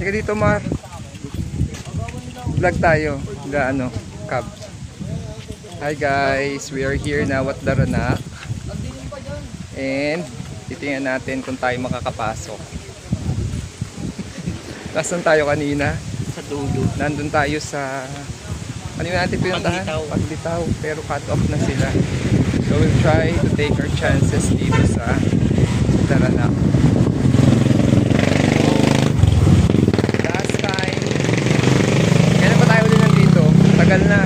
Sige dito, Mar. Vlog tayo. Gaano? Cab. Hi guys, we are here now at Daranak. And titingnan natin kung tayo makakapasok. Nasaan tayo kanina? Sa dulo. Nandun tayo sa... Ano yung natin pinuntahan? Paglitaw. Pero cut off na sila. So we'll try to take our chances dito sa Daranak. Last time, kailan pa tayo ulit nandito? Tagal na.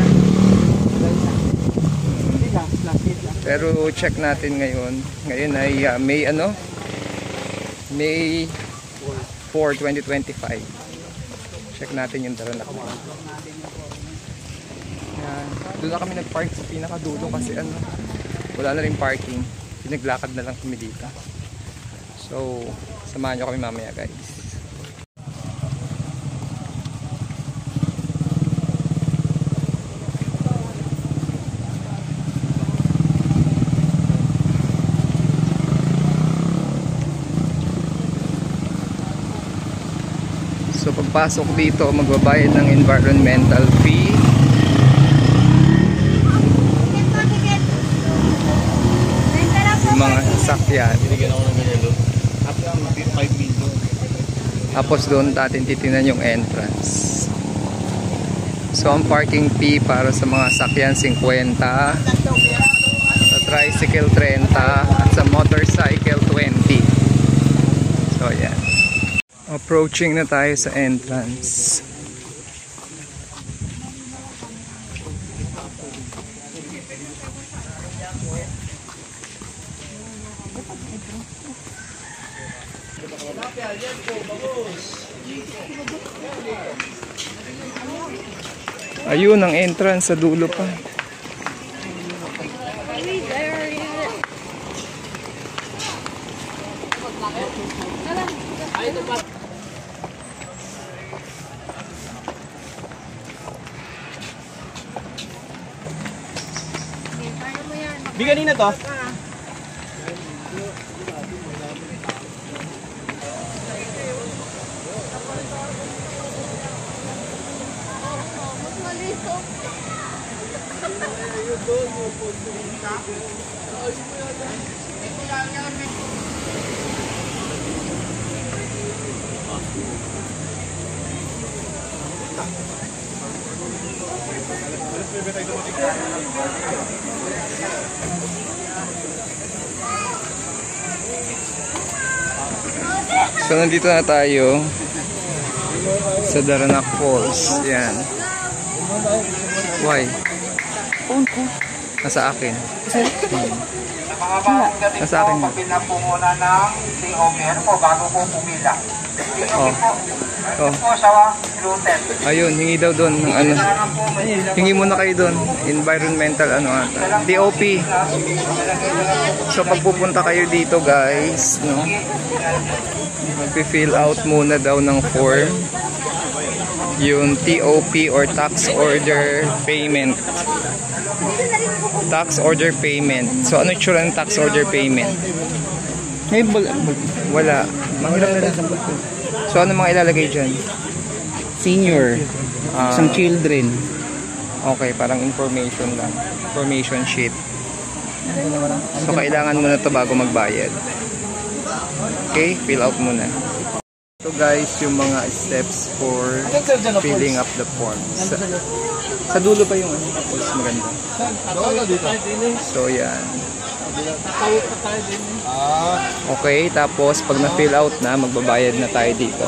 Pero check natin ngayon. Ngayon ay May ano? May 4, 2025. Check natin yung Daranak. Yan. Doon na kami nag-park sa pinakadulo kasi ano, wala na rin parking. Pinaglakad na lang kami dito. So, samahan nyo kami mamaya guys. So pagpasok dito, magbabayad ng environmental fee. Yung mga sasakyan. Tapos doon natin titingnan yung entrance. So ang parking fee para sa mga sakyan 50, sa tricycle 30, at sa motorcycle 20. So yan. Approaching na tayo sa entrance. Ayun ang entrance sa dulo pa. Bigyan na to. So nandito na tayo sa Daranak Falls. Yan. Why? Phone ko. Nasa akin. Nasa akin mo. Pabila po muna ng TOP. Ano po, bago po pumila. TOP po. Ito po sa gluten. Ayun, hingi daw doon ng ano. Hingi muna kayo doon. Environmental ano ata. TOP. So pag pupunta kayo dito guys, no? Mag-fill out muna daw ng form. Yung TOP or tax order payment. Tax order payment. So ano yung tsura ng tax order payment? May wala. Manghiram na lang. So ano mga ilalagay dyan? Senior. Some children. Okay, parang information lang. Information sheet. So kailangan mo na ito bago magbayad. Okay, fill out muna. So guys, yung mga steps for filling up the forms. Sa dulo pa yung tapos maganda. So yan. Okay, tapos pag na-fill out na, magbabayad na tayo dito.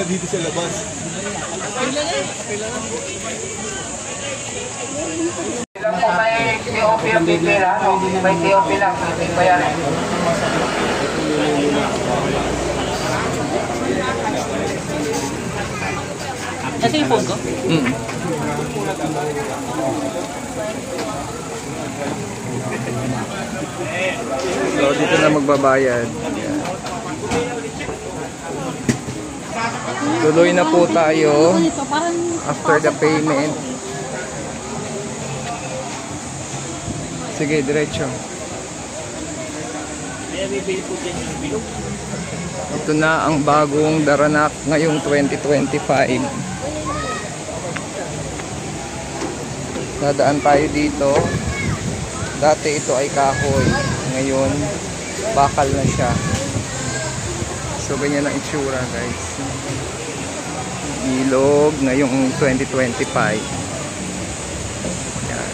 Dito sa labas. Ilan po may TOP ang pipila? May TOP lang. Bayaran. Ito yung phone ko? So dito na magbabayad. Yan. Tuloy na po tayo after the payment. Sige, diretso. Ito na ang bagong Daranak ngayong 2025. Dadaan tayo dito. Dati ito ay kahoy. Ngayon, bakal na siya. So, ganyan ang itsura, guys. Ilog ngayong 2025. Yan.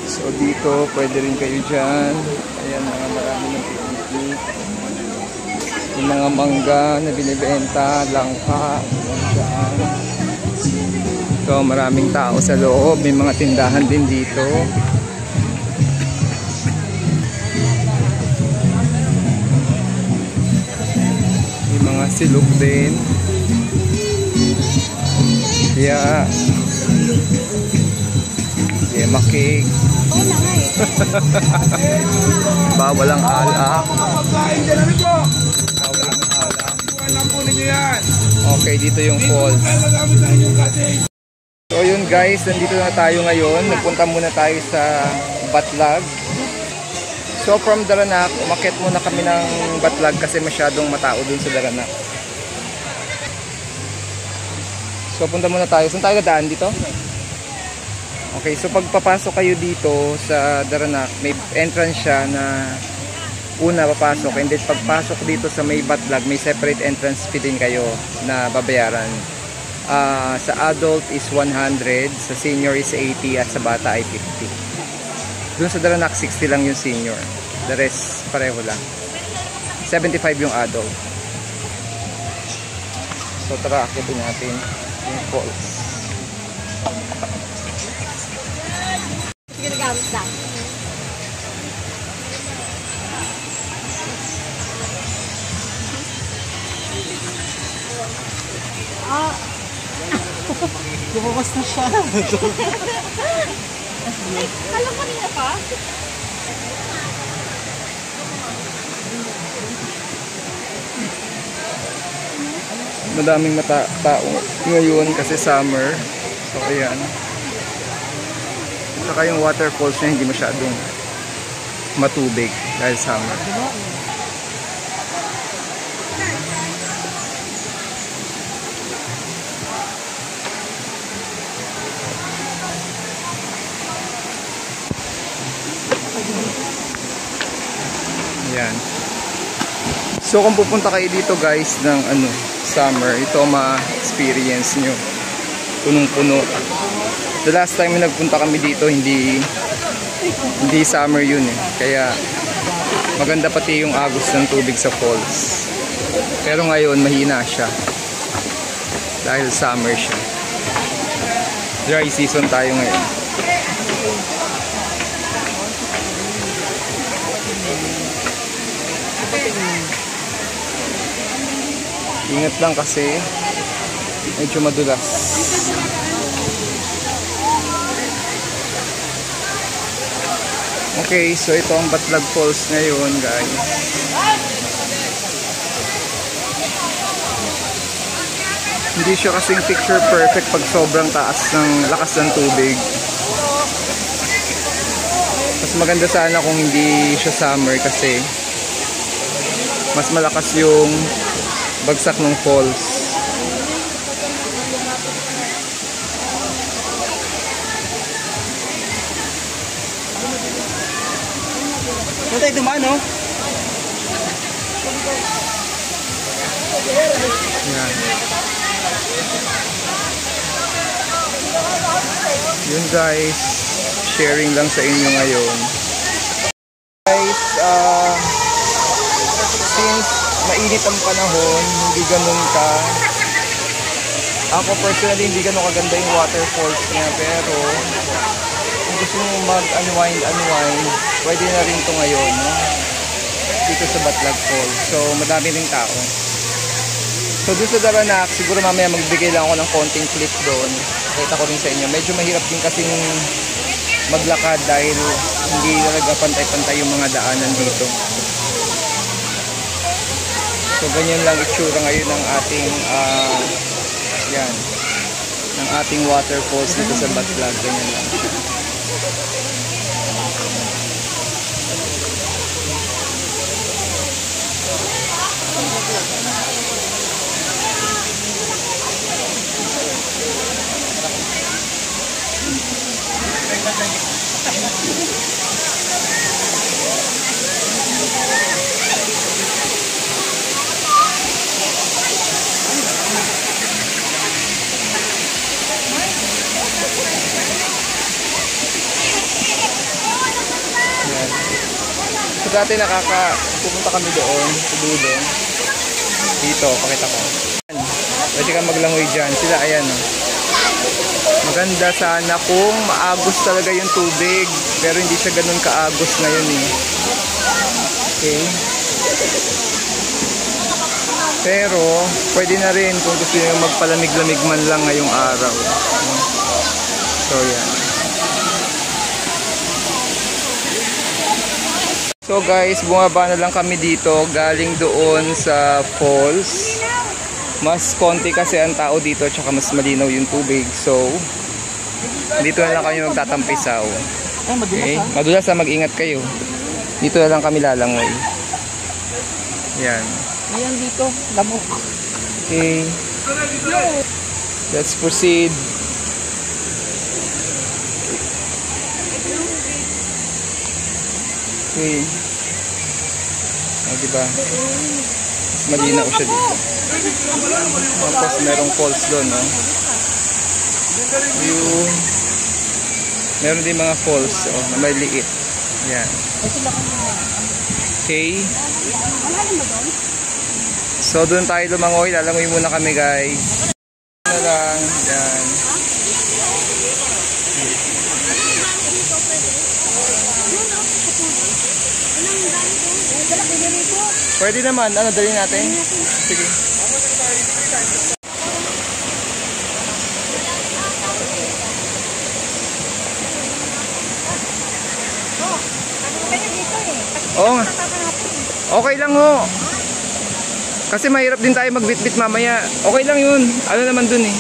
So dito, pwede rin kayo dyan. Ayan, mga marami ng picnic. Yung mga mangga na binibenta, langka. Dyan. So maraming tao sa loob. May mga tindahan din dito. May mga silog din. Yeah. Yema cake. Bawal ang alak. Okay, dito yung falls. So yun guys, nandito na tayo ngayon. Nagpunta muna tayo sa Batlag. So from Daranak, umakyat muna kami ng Batlag kasi masyadong matao dun sa Daranak. So punta muna tayo. Saan tayo dadaan dito? Okay, so pagpapasok kayo dito sa Daranak, may entrance siya na una papasok, and then pagpasok dito sa may Batlag, may separate entrance fee din kayo na babayaran. Sa adult is 100, sa senior is 80, at sa bata ay 50. Doon sa Daranak, 60 lang yung senior. The rest, pareho lang. 75 yung adult. So tara, akitin natin yung falls. Ginagamit lang. Lumabas na siya. Ay, alam mo nila pa? Madaming tao ngayon kasi summer. So ayan. Saka yung waterfalls niya hindi masyadong matubig dahil summer. Yan. So kung pupunta kayo dito guys ng summer, ito ma-experience nyo. Punong-puno. The last time nagpunta kami dito, hindi summer yun eh. Kaya maganda pati yung agos ng tubig sa falls. Pero ngayon mahina siya. Dahil summer siya. Dry season tayo ngayon. Ingat lang kasi medyo madulas. Okay, so ito ang Batlag Falls ngayon, guys. Hindi siya kasing picture perfect pag sobrang taas ng lakas ng tubig. Mas maganda sana kung hindi siya summer kasi mas malakas yung bagsak ng falls. Saan tayo dumaan, no? Yan. Yun guys, sharing lang sa inyo ngayon. Guys, since mainit ang panahon, hindi ganun ka. Ako personally, hindi ganun kaganda yung waterfalls niya, pero kung gusto mo mag-unwind, pwede na rin ito ngayon, no? Dito sa Batlag Falls. So, madami ring tao. So, doon sa Daranak, siguro mamaya magbigay lang ako ng konting clip doon. Kita ko rin sa inyo. Medyo mahirap din kasing maglakad dahil hindi talaga pantay-pantay yung mga daanan dito. So ganyan lang itsura ngayon ng ating yan, ng ating waterfalls dito sa Batlag. Ganyan lang. So dati pupunta kami doon sa dulo. Dito, pakita ko. Pwede kang maglangoy dyan. Sila, ayan. Oh. Maganda sana kung maagos talaga yung tubig. Pero hindi siya ganun kaagos ngayon eh. Okay. Pero, pwede na rin kung gusto nyo magpalamig-lamig man lang ngayong araw. So, yan. So guys, bumaba na lang kami dito galing doon sa falls. Mas konti kasi ang tao dito tsaka mas malinaw yung tubig. So, dito na lang kami magtatampisaw. Okay? Madulas na, mag-ingat kayo. Dito na lang kami lalangoy. Yan. Ayan dito, lamok. Okay. Let's proceed. Okay. Diba? Malinaw siya dito. Tapos merong falls doon, no? Yung meron din mga falls, oh, na maliit. Yan. Okay. So doon tayo lumangoy. Lalangoy muna kami, guys. Ano lang. Yan. Pwede naman, ano, dali natin? Sige. Oo nga. Okay lang ho. Kasi mahirap din tayo magbitbit mamaya. Okay lang yun. Ano naman dun eh.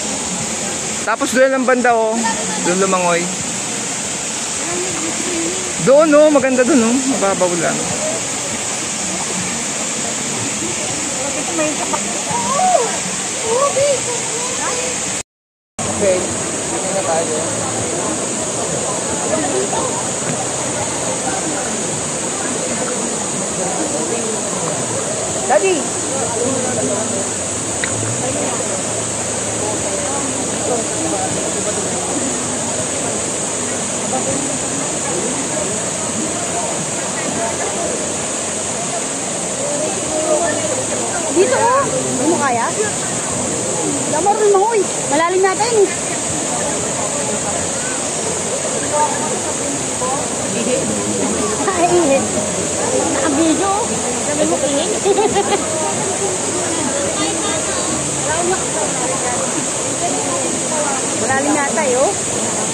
Tapos doon lang banda oh. Doon lumangoy. Doon oh, maganda doon oh. Mababaw lang. Okay, dito na tayo. Daddy! Dito oh. Hindi mo kaya? Wala mo rin mahoy. Malalim natin. Ay, nakabidyo. Sabi mo kihin. Malalim nata eh oh.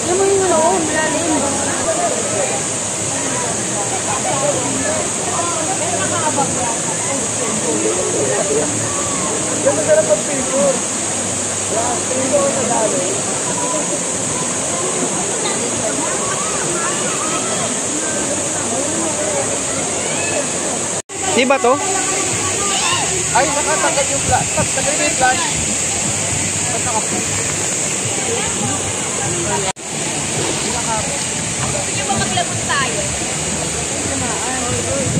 Yan mo yung ano, malalim. Yan ang sarap pag-picture. Picture na dali. Di ba to? Ay, nakatagal yung flash. Tagal yung flash. Gusto mo maglabot tayo?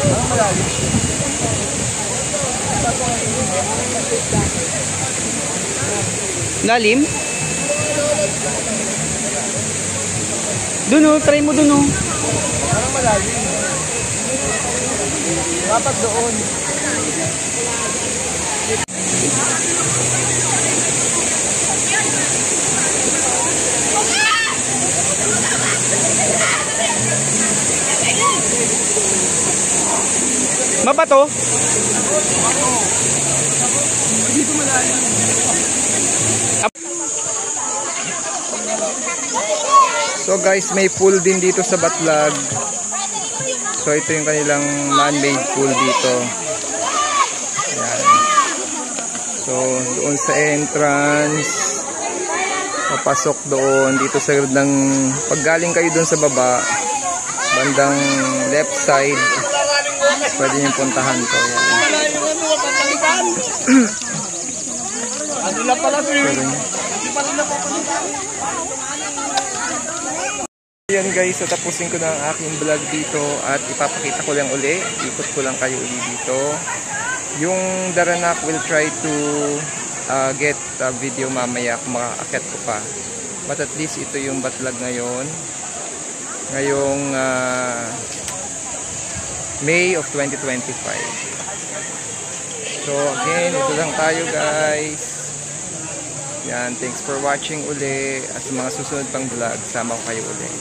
Ang malalim. Lalim? Doon oh, try mo doon oh. Ang malalim. Dapat doon. Mabato? Dito malalim. So So guys, may pool din dito sa Batlag. So ito yung kanilang man-made pool dito. Ayan. So doon sa entrance, papasok doon dito sa ng paggaling kayo doon sa baba, bandang left side, pwede nyo puntahan to. Yan guys, so tapusin ko na ang aking vlog dito at ipapakita ko lang uli, ikot ko lang kayo uli dito. Yung Daranac will try to get a video mamaya kung makakakit ko pa, but at least ito yung Batlag ngayon, ngayong May of 2025. So again, ito lang tayo guys. Yan, thanks for watching uli. At sa mga susunod pang vlog, sama ko kayo uli.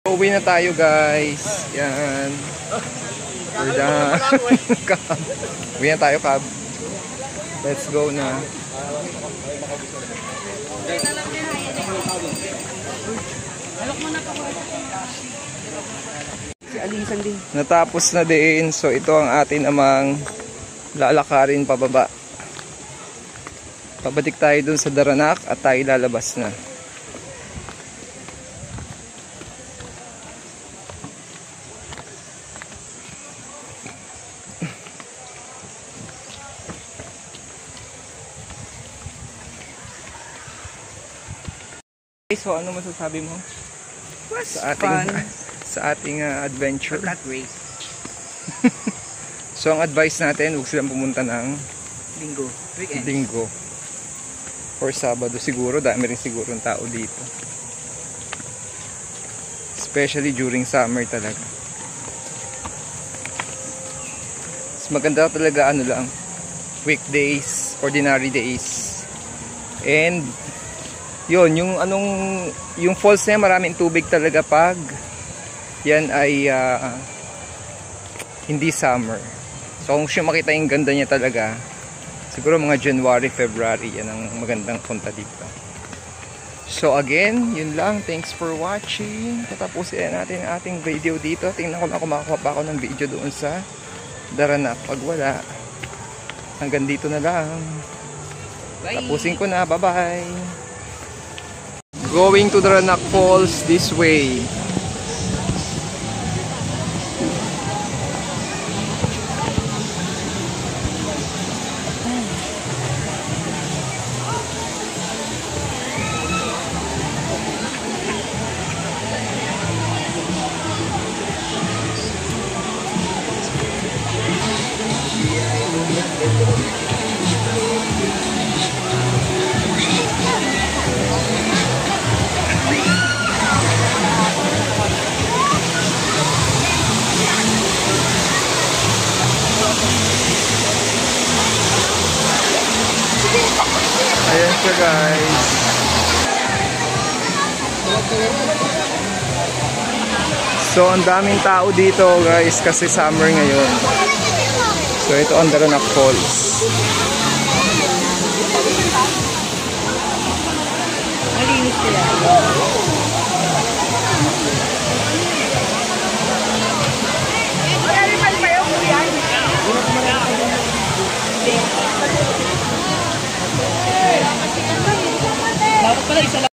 Uwi na tayo guys. Yan. We're done. Uwi na tayo, Cab. Let's go na. Natapos na din. So ito ang atin amang lalakarin pababa. Pabalik tayo dun sa Daranac at tayo lalabas na. So ano masasabi mo sa ating adventure? Not race. So ang advice natin, huwag silang pumunta ng Linggo or Sabado siguro, dami rin siguro ng tao dito, especially during summer talaga. Mas maganda talaga ano lang, weekdays, ordinary days. And yun, yung falls na yan, maraming tubig talaga pag yan ay hindi summer. So kung siya makita yung ganda niya talaga, siguro mga January, February, yan ang magandang punta dito. So again, yun lang. Thanks for watching. Tatapusin natin ang ating video dito. Tingnan ko na kung makakuha pa ako ng video doon sa Daranac. Pag wala, hanggang dito na lang. Bye. Tapusin ko na. Bye-bye. Going to Daranac Falls this way. Ayan siya guys. So ang daming tao dito guys kasi summer ngayon. So ito ang Daranac Falls. Malinis sila. Dapat pala isa lang.